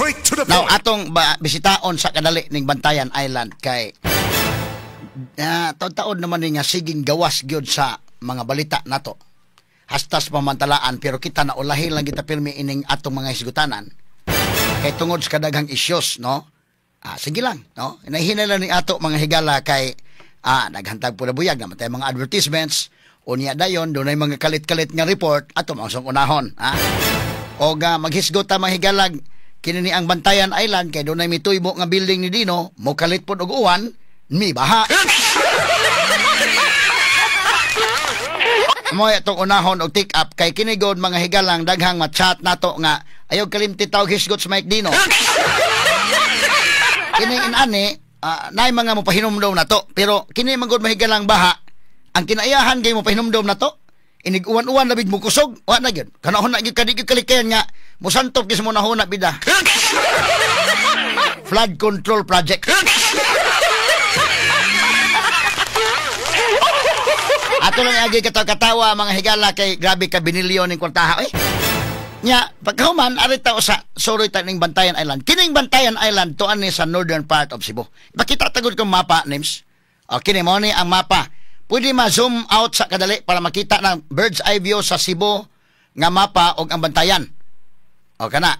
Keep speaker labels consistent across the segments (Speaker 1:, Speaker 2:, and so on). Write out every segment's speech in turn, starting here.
Speaker 1: Straight to the
Speaker 2: Now,
Speaker 1: point.
Speaker 2: atong bisitaon sa kadali ning Bantayan Island kay taon-taon naman ni nga siging gawas gyud sa mga balita nato. Hastas pamantalaan pero kita na ulahi lang kita pirmi ining atong mga hisgutanan. Kay tungod sa kadaghang issues, no? Sige lang, no? Inahinay lang ni ato mga higala kay naghantag po na buyag naman tayo mga advertisements. Unya dayon dunay mga kalit-kalit nga report ato mangsong unahon, ha? O maghisgot ta mga higalag kini ni ang Bantayan Island kay dunay mituybo nga building ni Dino mo kalit pod og uwan mi baha. Mo itong unahon og take up kay kini god mga higalang daghang ma-chat nato nga ayaw kalimti tawag hisgot sa Mike Dino. Kini inani naay mga mopahinumdom nato pero kini man god mahigalang baha ang kinaiyahan kay mopahinumdom nato inig uwan-uwan labig mo kusog wa na gyud kanahon na gyud kadig kalikayan nga mosantop kis mo nahuna bida. Flood control project. Ato lang agi katawa mga higala kay grabe ka binilyon ning kwartaha nya pagkahuman ari ta usa sorry ta ning Bantayan Island kining Bantayan Island to ani sa northern part of Cebu. Makita tagod kong mapa names. Kini mo ni ang mapa. Pwede ma-zoom out sa kadali para makita ng bird's eye view sa Cebu nga mapa og ang Bantayan. O kana.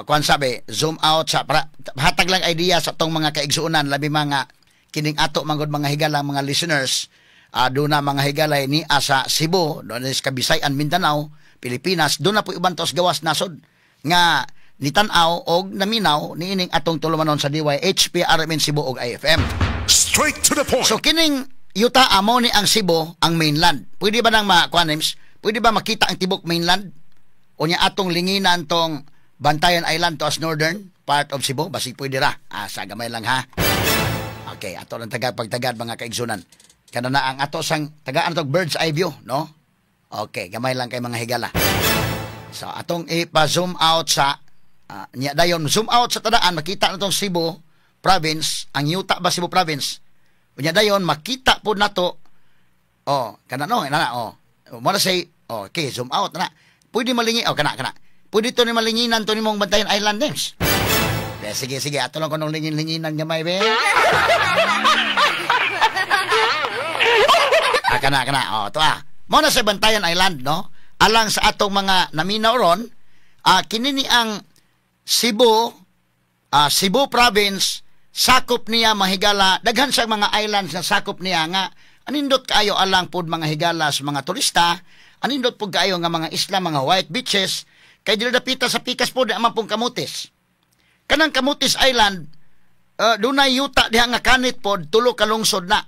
Speaker 2: Kuan sabi, zoom out sa para hatag lang idea sa tong mga kaigsuonan labi mga kining ato manggod mga higalang mga listeners. Doon na mga higalay ni sa Cebu, doon na sa Kabisayan, Mindanao, Pilipinas, doon na po ibang tos gawas nasod nga nitanaw og naminaw niining atong tulumanon sa DYHP, RMN Cebu og IFM.
Speaker 1: Straight to the point.
Speaker 2: So kining yuta amo ni ang Cebu ang mainland. Pwede ba nang makuanims? Pwede ba makita ang tibok mainland? O niya atong linginan tong Bantayan Island to as northern part of Cebu? Basig pwede ra. Sa gamay lang ha. Okay, ato lang pagtagad mga kaigsunan. Kana na ang ato sang tagaan tong bird's eye view, no? Okay, gamay lang kay mga higala. So atong ipa-zoom out sa nya dayon zoom out sa tadaan makita na tong Cebu province, ang yuta ba Cebu province. Unya dayon makita po nato kana no mo na say okay zoom out na pwede malingi kana pwede to ni malinginan to nimong Bantayan Island names. Sige ato lang kunong lingin-linginan gamay be. Kana to mo na sa Bantayan Island, no? Alang sa atong mga naminaw ron kini ni ang Cebu province sakop niya mahigala daghan sa mga islands na sakop niya nga anindot kaayo alang pod mga higala sa mga turista anindot pod kaayo nga mga isla mga white beaches kay dili dapita sa pikas pod amang pong Camotes kanang Camotes Island dunay yuta diha nga kanit pod tulo ka lungsod na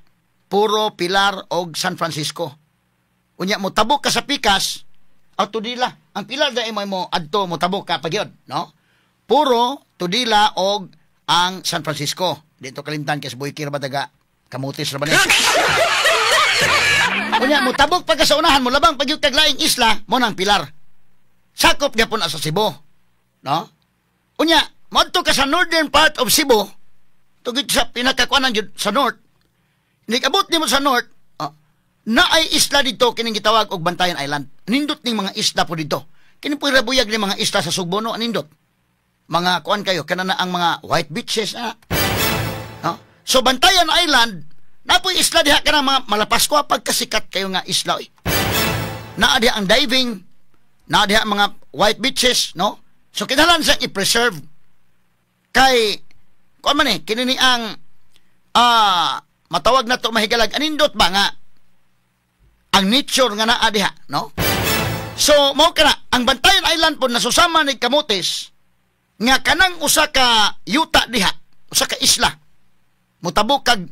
Speaker 2: Puro, Pilar og San Francisco unya mo tabok ka sa pikas Tudila ang Pilar dai mo adto mo tabok ka pagyod no Puro, Tudila og ang San Francisco. Dito kalimtan kay Boykir bataga Camotes ra ba ni? Unya mo tabok pagka sa unahan mo labang pagyud kag laing isla mo nang Pilar. Sakop gyapon sa Cebu. No? Unya, moadto ka sa northern part of Cebu. Tugid sa pinakakuanan jud sa north. Nigabot nimo sa north, na ay isla dito kining gitawag og Bantayan Island. Nindot ning mga isla po dito. Kini po rabuyag ni mga isla sa Sugbo no anindot. Mga kuan kayo kana na ang mga white beaches no? So Bantayan Island napoy isla diha kana mga malapas ko pagkasikat kayo nga isla naa diha ang diving naa diha mga white beaches no so kinahanglan sa i-preserve kay kuan man kini ni ang matawag na to mahigalag anindot ba nga ang nature nga naa diha no so mao kana ang Bantayan Island po nasusama ni Camotes nga kanang usa ka yuta diha, usa ka isla. Mutabok kag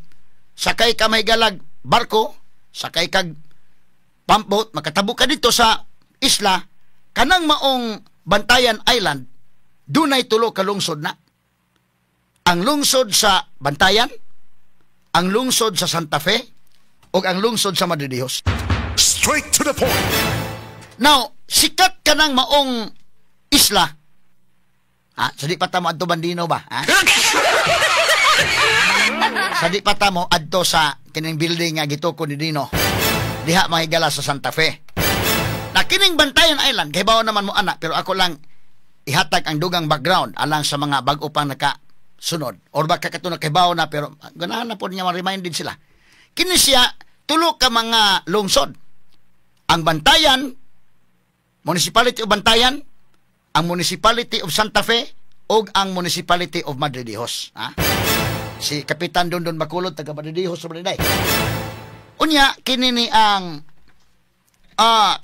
Speaker 2: sakay ka may galag barko, sakay kag pump boat, makatabok ka dito sa isla, kanang maong Bantayan Island, dunay tulo ka lungsod na. Ang lungsod sa Bantayan, ang lungsod sa Santa Fe, o ang lungsod sa Madridihos.
Speaker 1: Straight to the point.
Speaker 2: Now, sikat kanang maong isla, sa di pata mo adto Bandino ba? Sa di pata mo adto sa kining building nga gituko ni Dino. Diha mahigala sa Santa Fe. Na kining Bantayan Island kay bawo naman mo anak pero ako lang ihatag ang dugang background alang sa mga bag-o pang nakasunod. Or baka katulad kay Bao na, pero ganahan na po niya ma-reminded sila. Kini siya, tulo ka mga lungsod. Ang Bantayan, Municipality of Bantayan, ang Municipality of Santa Fe, o ang Municipality of Madridijos. Ha? Si Kapitan Dondon Bacolod, taga Madridijos sa Baliday. Unya, kini ni ang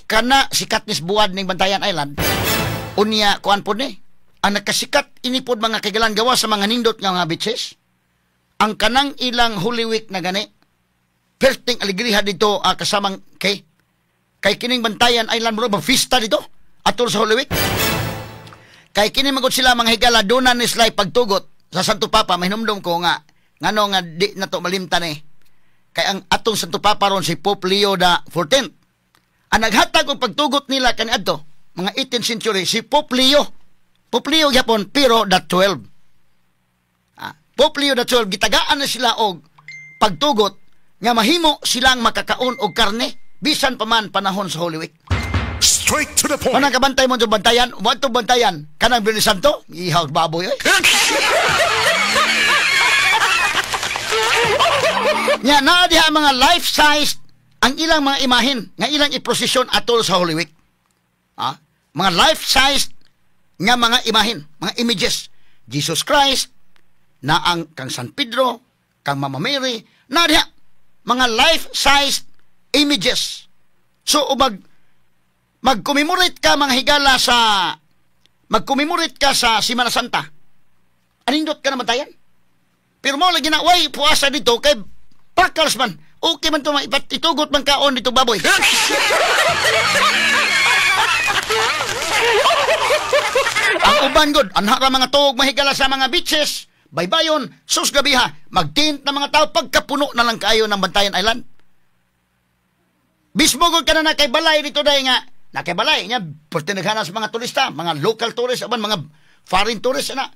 Speaker 2: kana si Katniss Buwad ning Bantayan Island. Unya, kuan po ni, ang nakasikat inipod mga kagalan gawa sa mga nindot nga mga beaches, ang kanang ilang Holy Week na gani, perting aligriha dito kasamang kay kining Bantayan Island mo ba fiesta dito atol sa Holy Week. Kay kini magod sila mga higala doon ni sila pagtugot sa Santo Papa. Mahinumdum ko nga ngano nga di na to malimtan eh. Kay ang atong Santo Papa ron si Pope Leo XIV. Ang naghatag og pagtugot nila kaniadto mga 18th century si Pope Leo. Pope Leo gyapon pero XII. Pope Leo XII gitagaan na sila og pagtugot nga mahimo silang makakaon og karne bisan pa man panahon sa Holy Week.
Speaker 1: Straight to the point.
Speaker 2: Manang kabantay mo sa Bantayan, what to Bantayan? Kanang Bini Santo? Ihaw baboy eh. Nya naa diha mga life size ang ilang mga imahin nga ilang iprosesyon atol sa Holy Week. Mga life size nga mga imahin, mga images. Jesus Christ na ang kang San Pedro, kang Mama Mary, na diha mga life size images. So mag-commemorate ka mga higala sa mag-commemorate ka sa Semana Santa. Anindot ka naman tayan. Pero mo lagi na way puasa dito kay pakals man. Okay man to itugot man kaon dito baboy. Ang uban god, anha ra mga tuog mahigala sa mga beaches, baybayon, sus gabiha, magtint na mga tao pagkapuno na lang kayo ng Bantayan Island. Bismo god ka na kay balay dito dahil nga nakibalay niya, pwede naghanas mga turista, mga local tourists, aban mga foreign tourists, na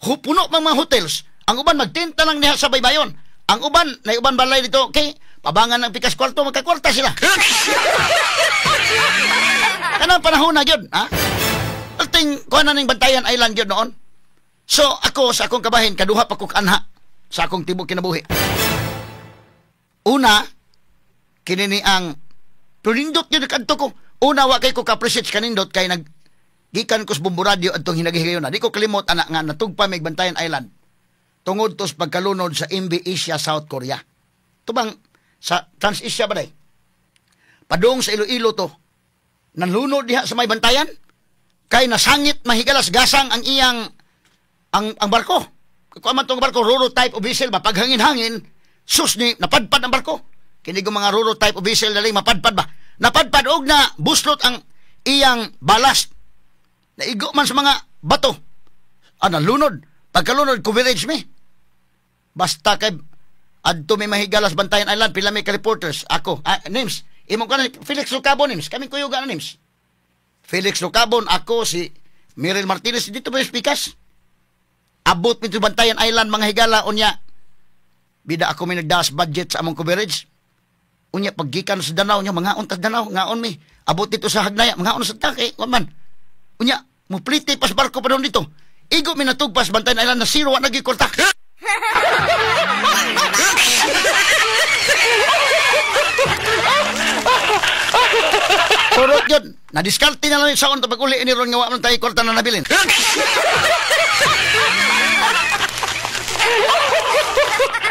Speaker 2: puno mga hotels. Ang uban, magtinta lang niya sa baybayon. Ang uban, na uban balay dito, okay, pabangan ng pikas kwarto, magkakwarta sila. Kanang panahon na yun, ha? Alting, kuha na ng Bantayan Island yun noon. So, ako, sa akong kabahin, kaduha pa kong anha sa akong tibok kinabuhi. Una, kinini ang tulindot yun, nakanto ko. Una, wa kay ko ka-appreciate kanindot kay gikan ko sa Bumburadyo atong hinagihigayon na. Di ko kalimot anak nga natugpa may Bantayan Island. Tungod to sa pagkalunod sa MB Asia, South Korea. Tubang sa Trans-Asia ba day? Padung sa Iloilo to. Nanlunod diha sa may Bantayan. Kay nasangit mahigalas gasang ang iyang ang barko. Kung man tong barko, Roro type of vessel ba? Pag hangin-hangin, sus ni napadpad ang barko. Kini ko mga Roro type of vessel dali mapadpad ba? Napadpad og na buslot ang iyang balast. Naigo man sa mga bato. Nalunod. Pagkalunod, coverage mi. Basta kay adto may mahigalas Bantayan Island, pila may ka-reporters. Ako, names. Imong ka na, Felix Lucabon, names. Kaming kuyuga na, names. Felix Lucabon, ako, si Mirel Martinez, dito ba yung speakers? Abot mi to Bantayan Island, mga higala, unya. Bida ako may nagdaas budget sa among coverage. Unya paggikan sa Danau nya mga untas Danau ngaon mi abot dito sa Hagnaya mga untas sa Taki man unya mo plite pas barko pa dito igo mi natugpas Bantayan Island na zero wa nagikorta. Turot yun na-discarte na lang yung saon pag uli ni ron nga wa man tayo korta na nabilin.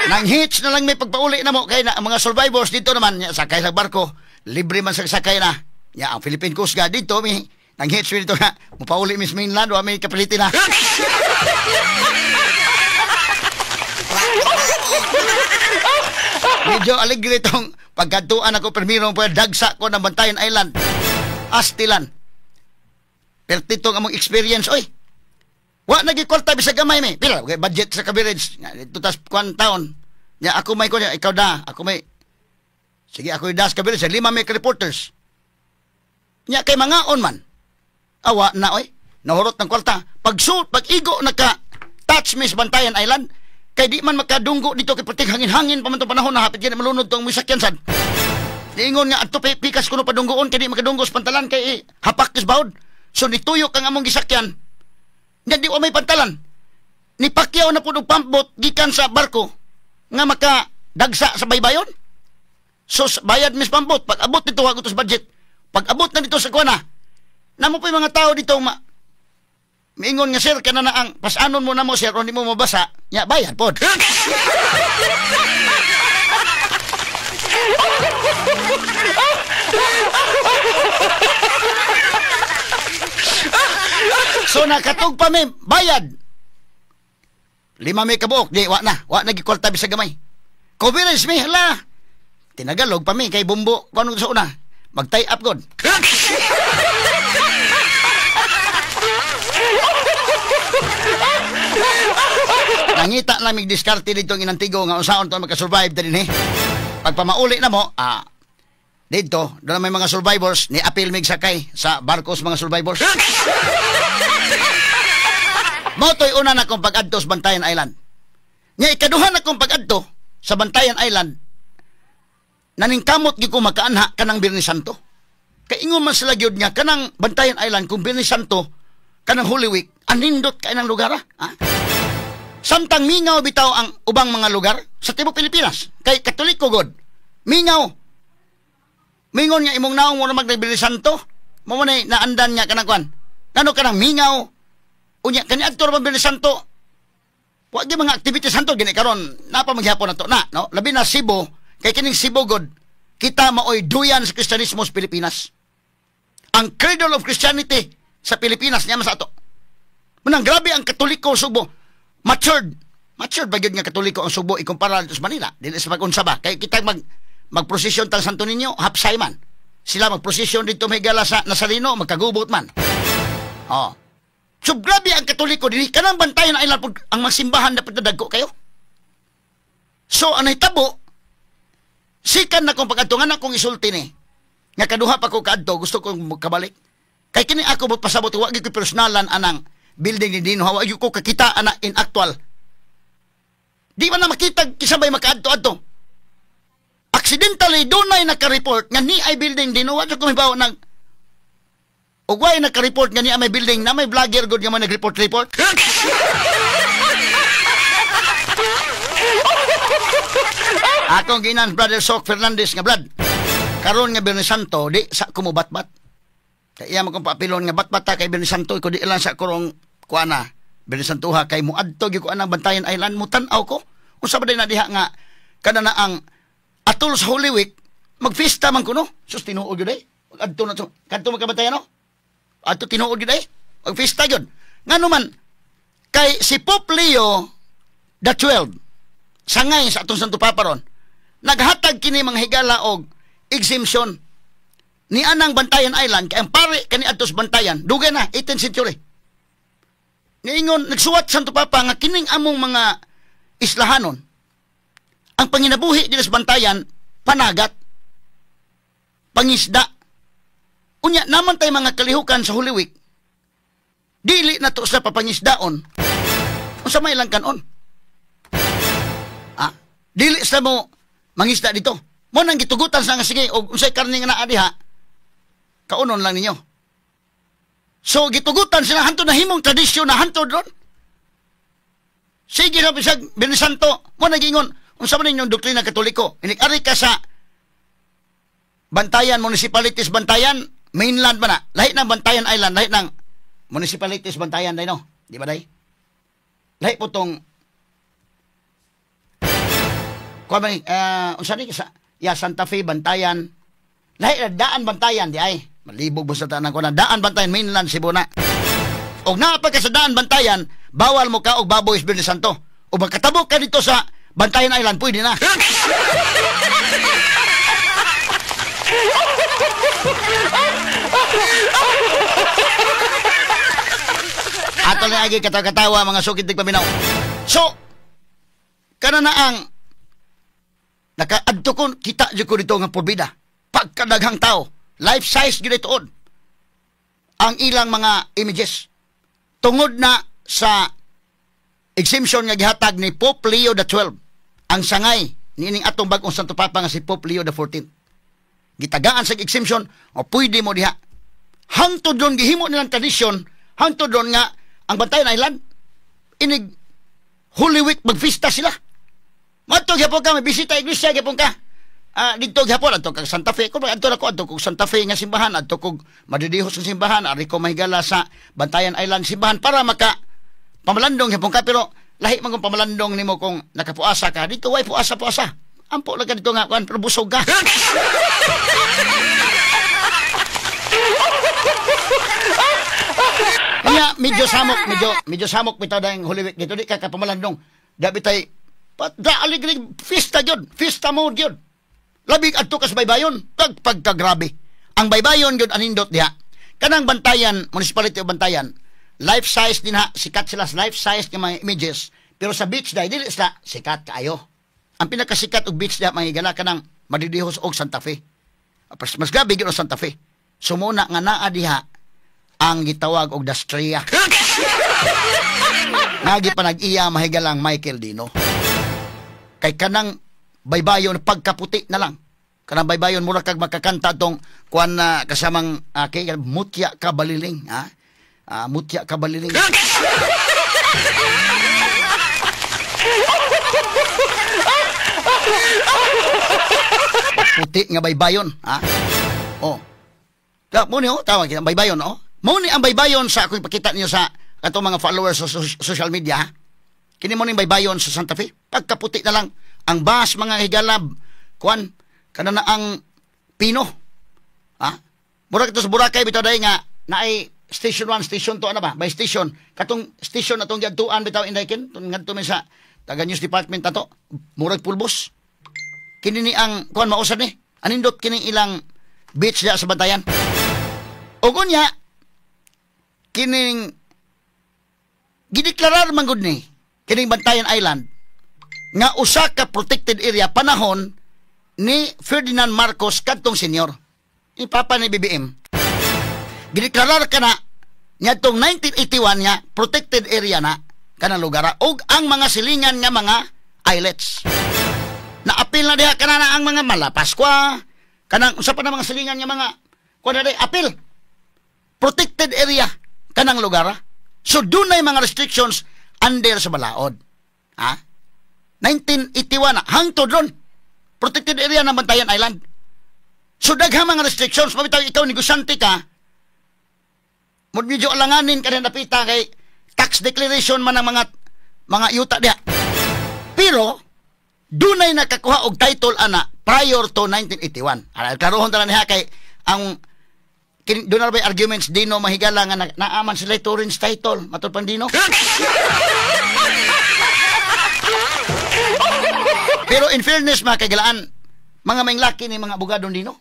Speaker 2: Nang hitch na lang may pagpauli na mo kay na mga survivors dito naman sakay sa barko libre man sa sakay na ang Philippine Coast Guard dito mi nang hitch dito nga mupauli mis mainland wa may kapilitin na. Medyo alegre tong pagkatuan ako permiro po dagsa ko ng Bantayan Island astilan pertitong among experience oy. Wa nagikwarta bisag gamay mi. Pila okay, budget sa coverage. Ito tas kwan taon. Ya ako may ko ikaw da, ako may sige ako das coverage sa 5 may reporters. Nya kay mga on man. Awa na oy. Nahurot ng kwarta. Pag igo naka touch Miss Bantayan Island kay di man makadunggo dito kay puting hangin-hangin pa man tong panahon na hapit gid malunod tong misakyan sad. Niingon nga adto pikas kuno padunggoon kay di makadunggo sa pantalan kay hapak is bawd. So nituyok ang among gisakyan. Nya di wa may pantalan. Ni Pacquiao na pud og pampot gikan sa barko nga maka dagsa sa baybayon. So bayad mis pampot pag abot dito wa gutos budget. Pag abot na dito sa kuana. Namo pa mga tao dito miingon nga sir kana na ang pasanon mo na mo sir o di mo mabasa. Nya bayad pod. So nakatog pa mi bayad. 5 may kabuok, di wa na gikwarta bisag gamay. Coverage mi hala. Tinagalog pa mi kay bumbo kuno sa una. Mag-tie up god. Nangita lang mig diskarte dito ng inantigo nga unsaon to maka-survive din eh. Pag pamauli na mo, dito, doon may mga survivors, ni apil mig sakay sa barkos mga survivors. Motoy una na kong pag-adto sa Bantayan Island. Nya ikaduha na kong pag-adto sa Bantayan Island, naningkamot gi ko makaanha kanang Birnis Santo. Kay ingon man sila gyud nga kanang Bantayan Island kung Birnis Santo kanang Holy Week, anindot kay nang lugar ha? Samtang mingaw bitaw ang ubang mga lugar sa tibuok Pilipinas. Kay Katoliko god. Mingaw. Mingon nga imong naong mo na mag-Birnis Santo, mo man naandan nga kanang kwan. Ngano kanang mingaw? Unya kani adto ra Birnis Santo. Wa gyud mga activities santo gini karon napa maghapon nato na, no? Labi na Cebu, kay kining Cebu god kita maoy duyan sa Kristyanismo sa Pilipinas. Ang cradle of Christianity sa Pilipinas niya sa ato. Manang grabe ang Katoliko Subo. Matured ba gyud nga Katoliko ang Subo ikumpara dito sa Manila? Dili sa pag-unsa ba? Kay kita magprosesyon tang Santo Niño, hapsay man. Sila magprosesyon dito may gala sa Nazareno, magkagubot man. Oh. So grabe ang Katoliko dinhi kanang Bantayan Island pud ang magsimbahan dapat dagko kayo. So anay tabo sikan na kong pag-adto nga akong isulti ni. Nga kaduha pa ko kaadto gusto ko kabalik. Kay kini ako mo pasabot wa gyud ko personalan anang building ni Dino wa gyud ko kakita ana in actual. Di man na makita kisabay makaadto-adto. Accidentally dunay naka-report nga ni ay building Dino wa gyud ko mibaw nag og way naka-report nga ni may building na may vlogger good nga man nag-report. Akong ginan brother Sok Fernandez nga brad. Karon nga Birnis Santo di sa kumubatbat. Kaya mo kong paapilon nga batbata kay Birnis Santo ko di lang sa kurong kuana. Birnis Santo ha kay muadto gyud ko anang Bantayan Island mo tan-aw ko. Unsa ba day na diha nga kada na ang atol sa Holy Week magfiesta man kuno. Sus tinuod gyud ay. Adto na to. Kadto magkabantayan no? Ato tinuod gyud ay. Magfiesta gyud. Ngano man kay si Pope Leo the 12 sangay sa atong Santo Papa ron naghatag kini mga higala og exemption ni anang Bantayan Island kay ang pare kani adto sa Bantayan dugay na 18th century. Niingon nagsuwat Santo Papa nga kining among mga islahanon ang panginabuhi dili sa Bantayan panagat pangisda. Unya naman tay mga kalihukan sa Holy Week. Dili na to sa papangisdaon. Unsa may lang kanon? Dili sa mo mangisda dito. Mo nang gitugutan sa nga sige og unsay karne nga naa diha. Kaunon lang ninyo. So gitugutan sila hantod na himong tradisyon na hantod ron. Sige na bisag Birnis Santo, mo nagingon unsa man ninyong doktrina Katoliko? Inik-ari ka sa Bantayan Municipalities Bantayan, mainland ba na? Lahi ng Bantayan Island, lahi ng Municipalities Bantayan day no. Di ba day? Lahi po tong unsa ni sa Santa Fe Bantayan. Lahi daan Bantayan di ay. Malibog sa tanan ko na daan Bantayan mainland Cebu na. Og napag ka sa daan Bantayan, bawal mo ka og baboy sa Birnis Santo. O magkatabok ka dito sa Bantayan Island, pwede na. Ato na agi katawa mga sukid tigpaminaw. So, kana na ang nakaadto ko kita jud ko dito nga porbida. Pagkadaghang tao, life size gyud ituod. Ang ilang mga images tungod na sa exemption nga gihatag ni Pope Leo the 12. Ang sangay nining atong bag-ong Santo Papa nga si Pope Leo the 14. Gitagaan sa exemption o pwede mo diha. Hangtod doon gihimo nilang tradisyon, hangtod doon nga ang Bantayan Island, inig Holy Week magfista sila. Matog gyapon ka, may bisita iglesia gyapon ka. Dito gyapon adto kag Santa Fe. Kung adto kog Santa Fe nga simbahan, adto kog madidihos nga simbahan, ari ko mahigala sa Bantayan Island simbahan para maka pamalandong gyapon ka, pero lahi man kung pamalandong nimo kung nakapuasa ka. Dito way puasa. Ampo lang ka dito nga kuan, pero busog ka. Kanya medyo samok bitaw dahil Holy Week dito di ka kapamalandong. Dabi tay aligrig fiesta gyud, fiesta mode gyud. Labig adto kas baybayon, pagkagrabe. Ang baybayon gyud anindot diha. Kanang Bantayan, municipality of Bantayan, life size din ha, sikat sila sa life size ng mga images, pero sa beach dahil dili sila sikat kaayo. Ang pinakasikat og beach diha mga higala kanang Madidihos og Santa Fe. Mas grabe gyud ang Santa Fe. Sumuna nga naa diha ang gitawag og Dastria. Nagi pa nag-iya mahigalang Michael Dino. Kay kanang baybayon pagkaputi na lang. Kanang baybayon mura kag makakanta tong kuan na kasamang kay Mutya ka baliling, ha? Mutya ka baliling. Puti nga baybayon, ha? Oh. Mo ni tawag kita baybayon, oh. Mo ni ang baybayon sa akong ipakita niyo sa atong mga followers sa social media, ha? Kini mo ni baybayon sa Santa Fe. Pagkaputi na lang ang bus mga higalab kuan kana na ang pino. Ha? Mura kito sa Boracay bitaw day nga naay station 1, station 2 ana ba? By station. Katong station atong giadtuan bitaw indayken ngadto mi sa taga news department ato. Murag pulbos. Kini ni ang kuan mausad ni. Anindot kini ilang beach diya sa Bantayan. O kunya kining gideklarar man gud ni kining Bantayan Island nga usa ka protected area panahon ni Ferdinand Marcos kadtong senior. Ipapa ni BBM. Gideklarar ka na niadtong 1981 nga protected area na kanang lugar ug ang mga silingan nga mga islets. Naapil na diha kana ang mga Malapaskwa, kanang usa pa na mga silingan nga mga kuan na apil. Protected area kanang lugar. So dunay mga restrictions under sa balaod. Ha? 1981 hangtod ron. Protected area ng Bantayan Island. So daghang mga restrictions, mabitaw ikaw negosyante ka. Medyo alanganin ka rin napita kay tax declaration man ang mga yuta diha. Pero dunay nakakuha og title ana prior to 1981. Karohon ta niya kay ang doon na ba arguments Dino mahigala nga naaman sila Torrens title matud pang Dino. Pero in fairness mga kagalaan, mga maynglaki ni mga abogado Dino,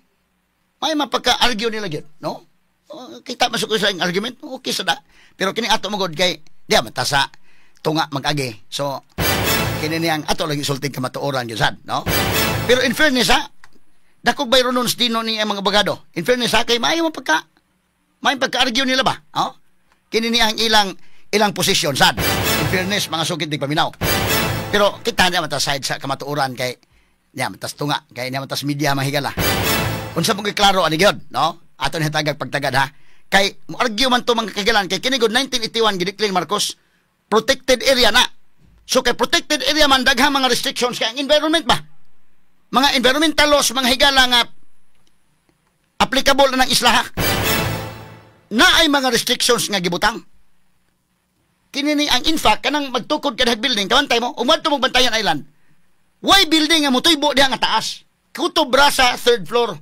Speaker 2: may mapagka-argue nila gyud, no? Kita masuk sa argument, okay sada. Pero kini ato magod kay diya matasa tunga mag-agi. So kini niyang ato lagi sulting kamatuoran gyud sad, no? Pero in fairness ha, dakog bayro nun sa Dino ni mga abogado. In fairness ha, kay may pagka-argue nila ba? Oh? Kini ni ang ilang posisyon sad. In fairness, mga sugid di paminaw. Pero kita niya matas side sa kamatuoran kay niya matas tunga, kay niya matas media mahigala. Unsa mong iklaro ani gyud, no? Ato ni tagag pagtagad ha. Kay mo argue man to mga kagalan kay kini gud 1981 gideklar Marcos protected area na. So kay protected area man daghang mga restrictions kay ang environment ba? Mga environmental laws, mga higala nga applicable na ng isla ha. Na ay mga restrictions nga gibutang. Kini ni ang in fact kanang magtukod kada building kawantay mo umadto mo Bantayan Island. Why building nga mutuybo diha nga taas? Kutob ra sa third floor.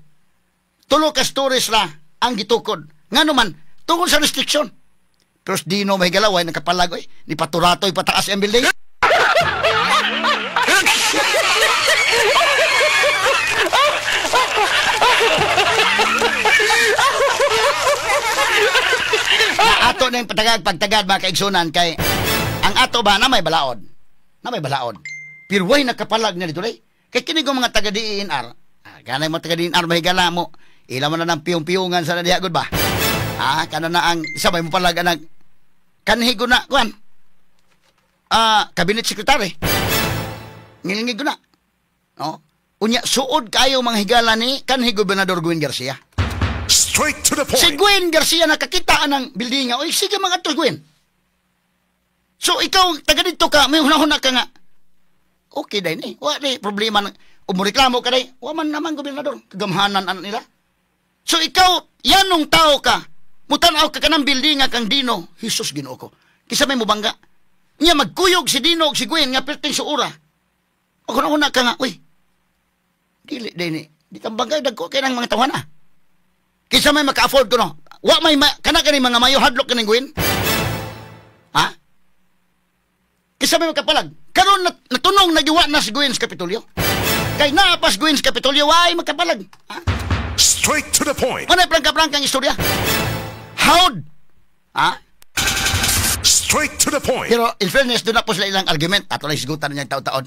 Speaker 2: Tulo ka stories ra ang gitukod. Ngano man tungod sa restriction. Pero di no mahigala way nakapalag oy ni paturatoy pataas ang building. Na ato na yung pagtagad mga kaigsunan kay ang ato ba na may balaod pero way nakapalag na dito kay kini ko mga taga DNR ganay mo taga DNR mahigala mo ila mo na ng piyong-piyungan sa nadiha gud ba kana na ang sabay mo palag nag kanhi ko na kuan cabinet secretary ngilingig ko na no unya suod kayo mga higala ni kanhi gobernador Gwen Garcia.
Speaker 1: Straight to the point.
Speaker 2: Si Gwen Garcia nakakita ng building nga. Oy, sige mga to, Gwen. So ikaw taga dito ka, may hunahuna ka nga. Okay din eh. Wa di problema na umreklamo ka day. Wa man naman gobernador, kagamhanan an nila. So ikaw, yanong tao ka. Mutanaw ka kanang building nga kang Dino. Jesus Ginoo ko. Kisa may mubangga. Nya magkuyog si Dino og si Gwen nga perting suura. O hunahuna ka nga, uy. Dili din eh. Di tambangay dagko kay nang mga tawana. Kisa may maka-afford ko no. Wa may kana kani mga mayo hadlok kaning Gwen. Ha? Kisa may makapalag. Karon natunong nagiwa na si Gwen sa Kapitolyo. Kay naapas Gwen sa Kapitolyo, ay makapalag. Ha?
Speaker 1: Straight to the point.
Speaker 2: Ano yung plangka-plangkang istorya? Howd? Ha?
Speaker 1: Straight to the point.
Speaker 2: Pero in fairness, doon na po sila ilang argument. Ato lang sigutan niya taon-taon.